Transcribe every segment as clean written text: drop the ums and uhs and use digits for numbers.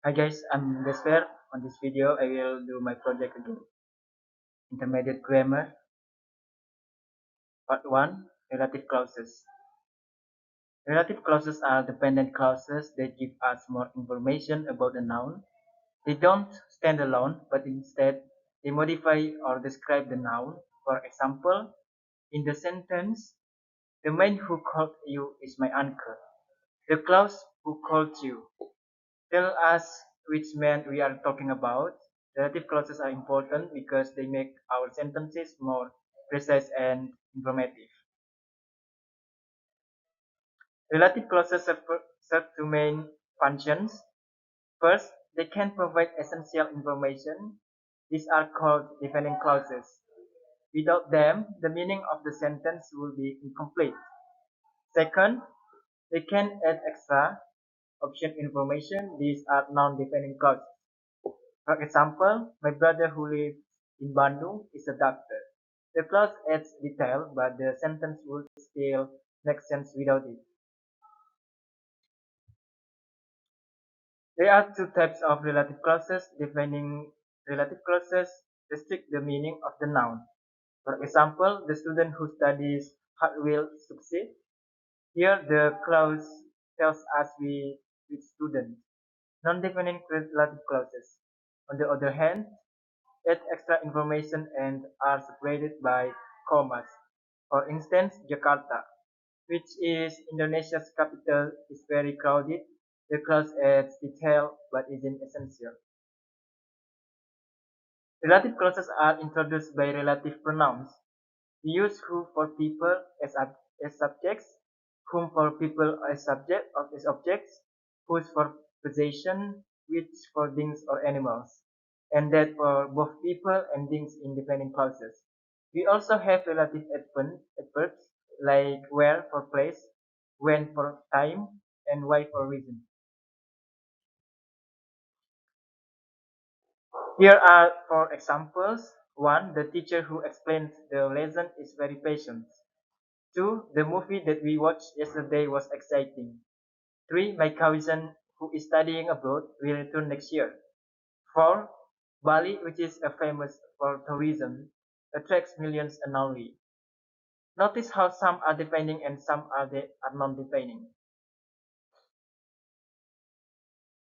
Hi guys, I'm Desper. On this video, I will do my project again. Intermediate grammar, part 1, relative clauses. Relative clauses are dependent clauses that give us more information about a noun. They don't stand alone, but instead, they modify or describe the noun. For example, in the sentence, the man who called you is my uncle. The clause who called you tell us which man we are talking about. Relative clauses are important because they make our sentences more precise and informative. Relative clauses serve two main functions. First, they can provide essential information. These are called defining clauses. Without them, the meaning of the sentence will be incomplete. Second, they can add extra option information. These are non-defining clauses. For example, my brother who lives in Bandung is a doctor. The clause adds detail, but the sentence would still make sense without it. There are two types of relative clauses. Defining relative clauses restrict the meaning of the noun. For example, the student who studies hard will succeed. Here, the clause tells us which student. Non-defining relative clauses, on the other hand, add extra information and are separated by commas. For instance, Jakarta, which is Indonesia's capital, is very crowded. The clause adds detail but isn't essential. Relative clauses are introduced by relative pronouns. We use who for people as subjects, whom for people as objects, whose for possession, which for things or animals, and that for both people and things in defining clauses. We also have relative adverbs like where for place, when for time, and why for reason. Here are four examples. 1. The teacher who explains the lesson is very patient. 2. The movie that we watched yesterday was exciting. 3. My cousin who is studying abroad will return next year. 4. Bali, which is famous for tourism, attracts millions annually. Notice how some are defining and some are non-defining.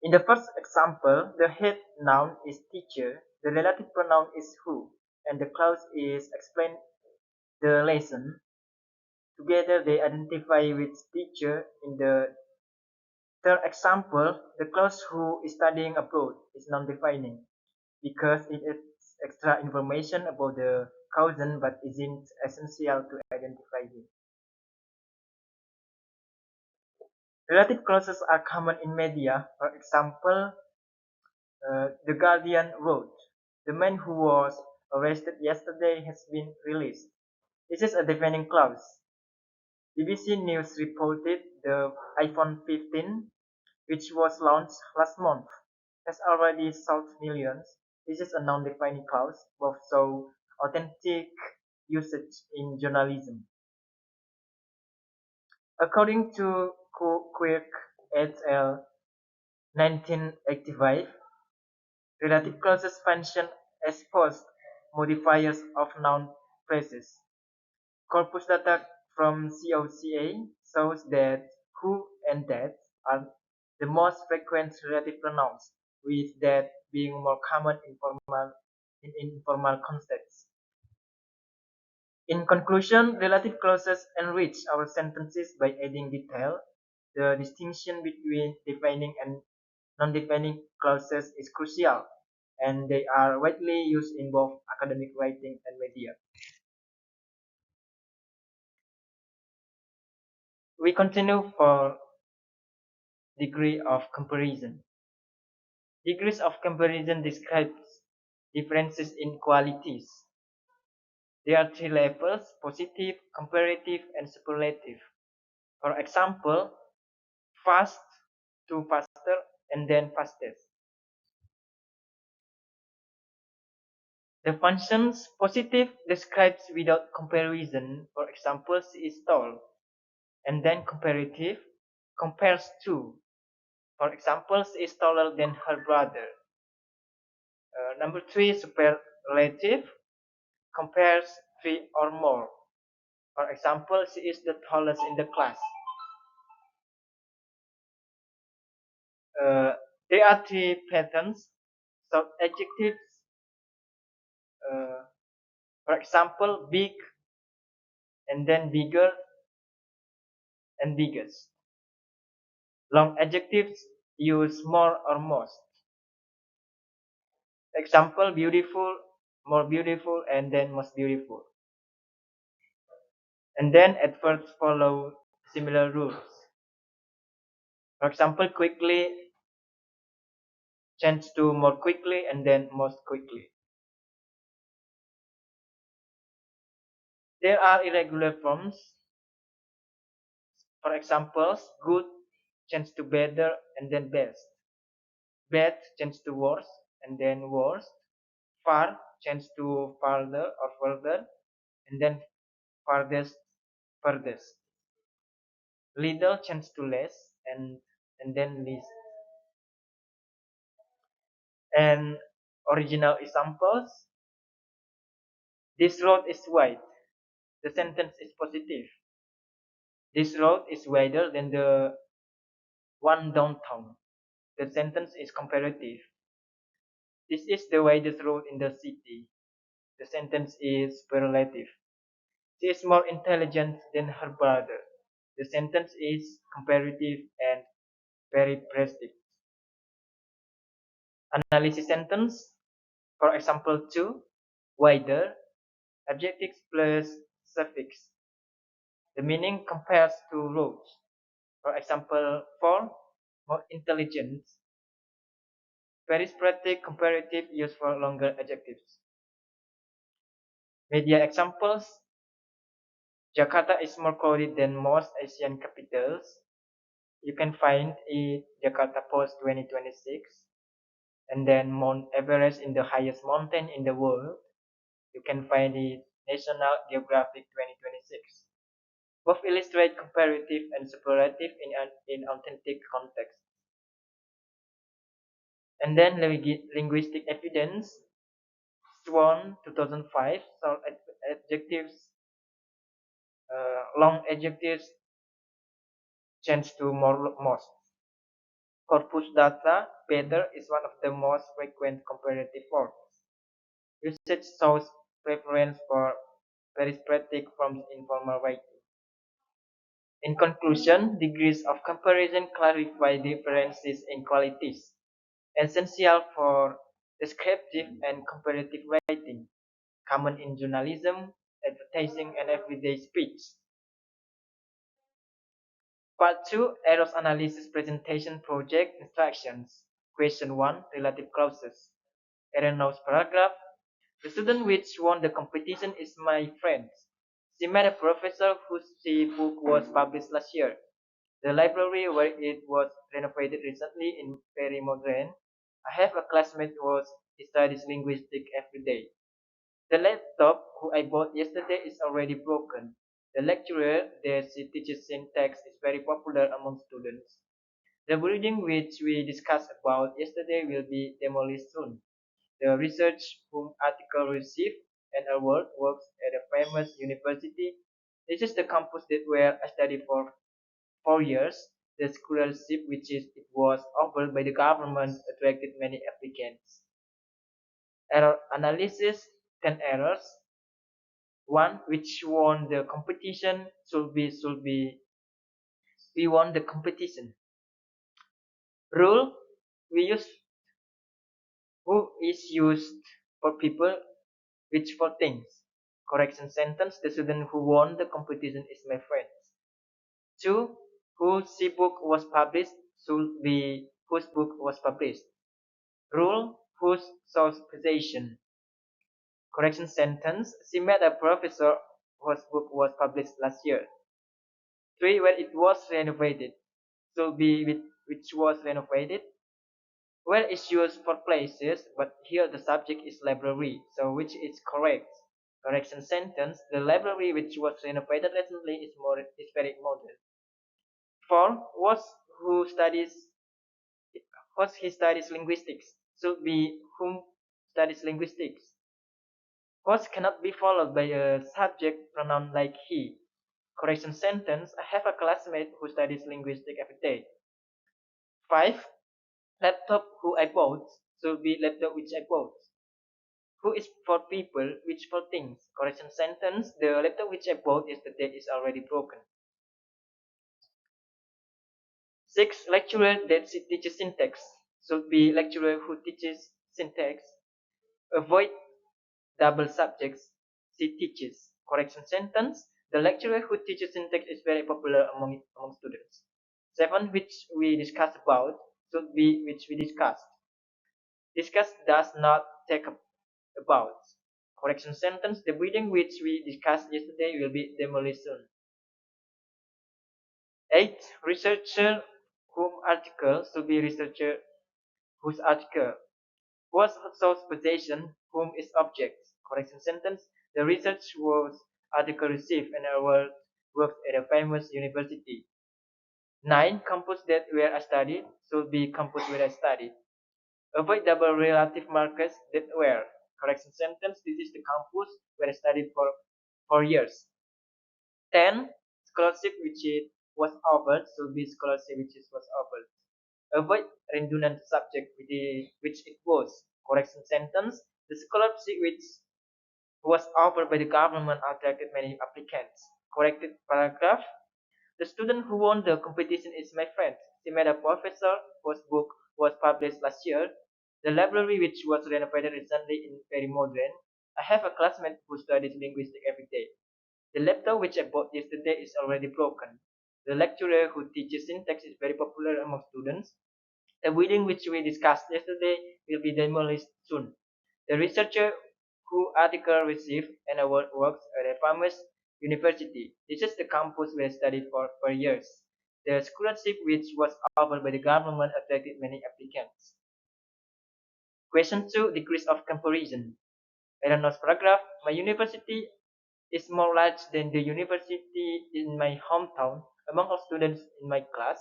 In the first example, the head noun is teacher, the relative pronoun is who, and the clause is explain the lesson. Together they identify which teacher. In the third example, the clause who is studying abroad is non-defining because it adds extra information about the cousin but isn't essential to identify him. Relative clauses are common in media. For example, The Guardian wrote, "The man who was arrested yesterday has been released." This is a defining clause. BBC News reported the iPhone 15, which was launched last month, has already sold millions. This is a non-defining clause, both show authentic usage in journalism. According to Quirk et al. 1985, relative clauses function as post modifiers of noun phrases. Corpus data from COCA shows that who and that are the most frequent relative pronouns, with that being more common in informal contexts. In conclusion, relative clauses enrich our sentences by adding detail. The distinction between defining and non-defining clauses is crucial, and they are widely used in both academic writing and media. We continue for degree of comparison. Degrees of comparison describes differences in qualities. There are three levels: positive, comparative, and superlative. For example, fast to faster and then fastest. The functions positive describes without comparison. For example, she is tall. And then comparative compares to. For example, she is taller than her brother. Number three, superlative, compares three or more. For example, she is the tallest in the class. Uh, there are three patterns. So adjectives, uh, for example, big and then bigger and biggest. Long adjectives use more or most. Example, beautiful, more beautiful, and then most beautiful. And then adverbs follow similar rules. For example, quickly change to more quickly and then most quickly. There are irregular forms. For example, good change to better and then best. Bad change to worse and then worst. Far change to farther or further and then farthest, furthest. Little change to less and then least. And original examples. This road is wide. The sentence is positive. This road is wider than the one downtown. The sentence is comparative. This is the widest road in the city. The sentence is superlative. She is more intelligent than her brother. The sentence is comparative and peripatetic. Analysis sentence. For example, two, wider, adjective plus suffix. The meaning compares to roads. For example, four, more intelligent. Peripatetic comparative used for longer adjectives. Media examples. Jakarta is more crowded than most Asian capitals. You can find it Jakarta Post 2026. And then Mount Everest is the highest mountain in the world. You can find it National Geographic 2026. Both illustrate comparative and superlative in authentic context. And then linguistic evidence. Swan 2005. So adjectives, long adjectives change to more most. Corpus data, better is one of the most frequent comparative forms. Usage shows preference for peripatetic forms in formal writing. In conclusion, degrees of comparison clarify differences in qualities, essential for descriptive and comparative writing, common in journalism, advertising, and everyday speech. Part 2, Errors Analysis Presentation Project Instructions. Question 1, Relative Clauses. Error notes paragraph. The student which won the competition is my friend. She met a professor whose book was published last year. The library where it was renovated recently is very modern. I have a classmate who studies linguistics every day. The laptop who I bought yesterday is already broken. The lecturer that she teaches syntax is very popular among students. The building which we discussed about yesterday will be demolished soon. The research whom article received an award works at a famous university. This is the campus that where I studied for 4 years. The scholarship which it was offered by the government attracted many applicants. Error analysis, 10 errors. One which won the competition should be we won the competition. Rule we use who is used for people which for things. Correction sentence, the student who won the competition is my friend. Two, whose book was published should be whose book was published. Rule, whose source possession. Correction sentence, she met a professor whose book was published last year. Three, where it was renovated should be with which was renovated. Where is used for places, but here the subject is library, so which is correct. Correction sentence, the library which was renovated recently is very modern. Four, was who studies Host he studies linguistics should be whom studies linguistics. Host cannot be followed by a subject pronoun like he. Correction sentence: I have a classmate who studies linguistics every day. 5. Laptop who I bought should be laptop which I bought. Who is for people, which for things. Correction sentence: the laptop which I bought yesterday is already broken. 6. Lecturer that teaches syntax should be lecturer who teaches syntax. Avoid double subjects. She teaches. Correction sentence: the lecturer who teaches syntax is very popular among students. 7. Which we discussed about should be which we discussed. Discuss does not take about. Correction sentence: the building which we discussed yesterday will be demolished soon. 8. Researcher whom article should be researcher whose article. Was source possession whom is object. Correction sentence: the research was article received an award worked at a famous university. 9. Campus that where I studied should be campus where I studied. Avoid double relative markers that were. Correction sentence: this is the campus where I studied for 4 years. 10. Scholarship which it was offered should be scholarship which it was offered. Avoid redundant subject which it was. Correction sentence: the scholarship which was offered by the government attracted many applicants. Corrected paragraph: the student who won the competition is my friend. She met a professor whose book was published last year. The library which was renovated recently is very modern. I have a classmate who studies linguistics every day. The laptop which I bought yesterday is already broken. The lecturer who teaches syntax is very popular among students. The building which we discussed yesterday will be demolished soon. The researcher who article received an award works at a famous university. This is the campus where I studied for years. The scholarship which was offered by the government attracted many applicants. Question 2. Degrees of comparison. Eleanor's paragraph: my university is more large than the university in my hometown. Among all students in my class,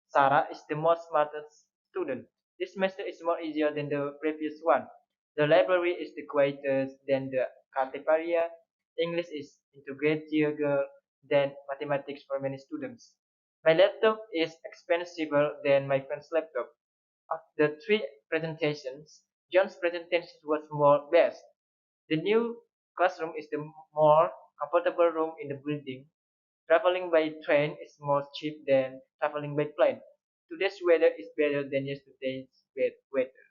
Sarah is the most smartest student. This semester is more easier than the previous one. The library is the quietest than the cafeteria. English is integrated than mathematics for many students. My laptop is expensive than my friend's laptop. Of the three presentations, John's presentation was more best. The new classroom is the more comfortable room in the building. Traveling by train is more cheap than traveling by plane. Today's weather is better than yesterday's weather.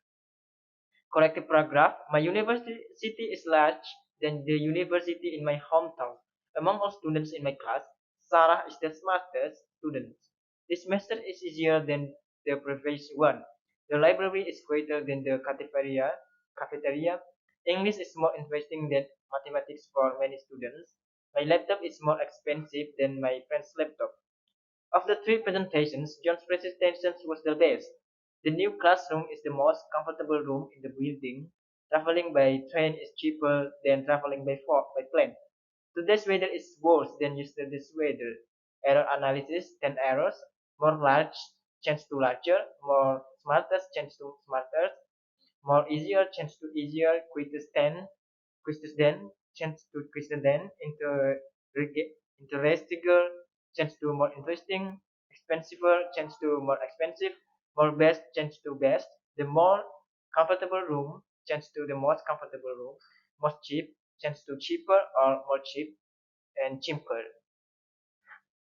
Corrected paragraph: my university is large than the university in my hometown. Among all students in my class, Sarah is the smartest student. This semester is easier than the previous one. The library is greater than the cafeteria. English is more interesting than mathematics for many students. My laptop is more expensive than my friend's laptop. Of the three presentations, John's presentation was the best. The new classroom is the most comfortable room in the building. Traveling by train is cheaper than traveling by plane. Today's weather is worse than yesterday's weather. Error analysis: 10 errors. More large change to larger. More smartest change to smarter. More easier change to easier. Quizzes then change to quizzes then. Interesting change to more interesting. Expensiver change to more expensive. More best change to best. The more comfortable room change to the most comfortable room. Most cheap change to cheaper or more cheap and cheaper.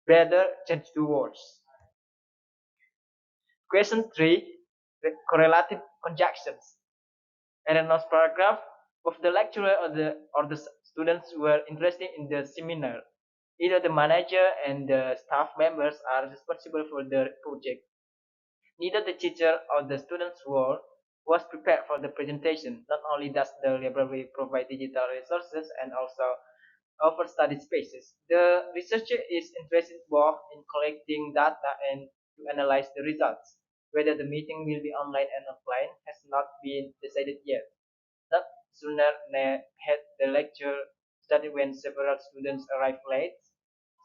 Better change to worse. Question 3. Correlative conjunctions. Eleanor's paragraph: both the lecturer or the students were interested in the seminar. Either the manager and the staff members are responsible for the project. Neither the teacher or the students was prepared for the presentation. Not only does the library provide digital resources and also offer study spaces, the researcher is interested both in collecting data and to analyze the results. Whether the meeting will be online and offline has not been decided yet. Not sooner had the lecture started when several students arrived late.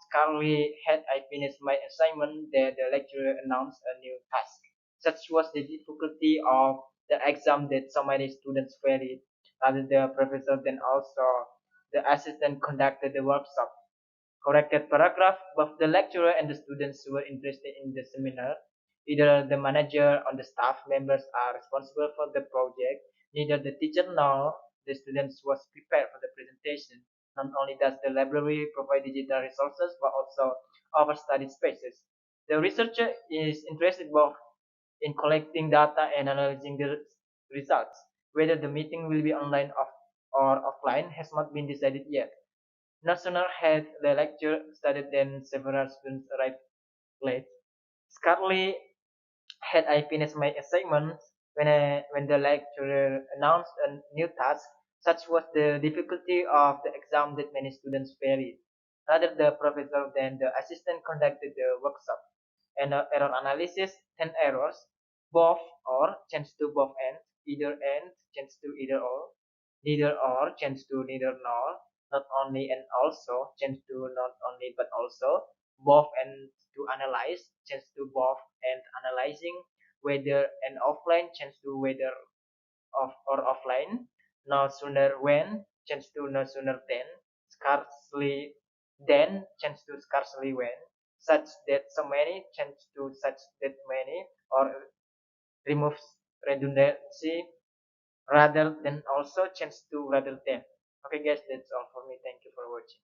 Scarcely had I finished my assignment that the lecturer announced a new task. Such was the difficulty of the exam that so many students failed. Rather, the professor then also the assistant conducted the workshop, corrected paragraph. Both the lecturer and the students were interested in the seminar. Either the manager or the staff members are responsible for the project. Neither the teacher nor the students was prepared for the presentation. Not only does the library provide digital resources, but also offer study spaces. The researcher is interested both in collecting data and analyzing the results. Whether the meeting will be online or offline has not been decided yet. No sooner had the lecture started than several students arrived late. Scarcely had I finished my assignments when the lecturer announced a new task. Such was the difficulty of the exam that many students failed. Rather, the professor than the assistant conducted the workshop and error analysis, 10 errors, both or change to both and change to either or change to neither nor, not only and also change to not only but also, both and to analyze change to both and analyzing, whether and offline change to whether off or offline, no sooner when change to no sooner than, scarcely then change to scarcely when, such that so many change to such that many, or removes redundancy rather than also change to rather than. Okay guys, that's all for me. Thank you for watching.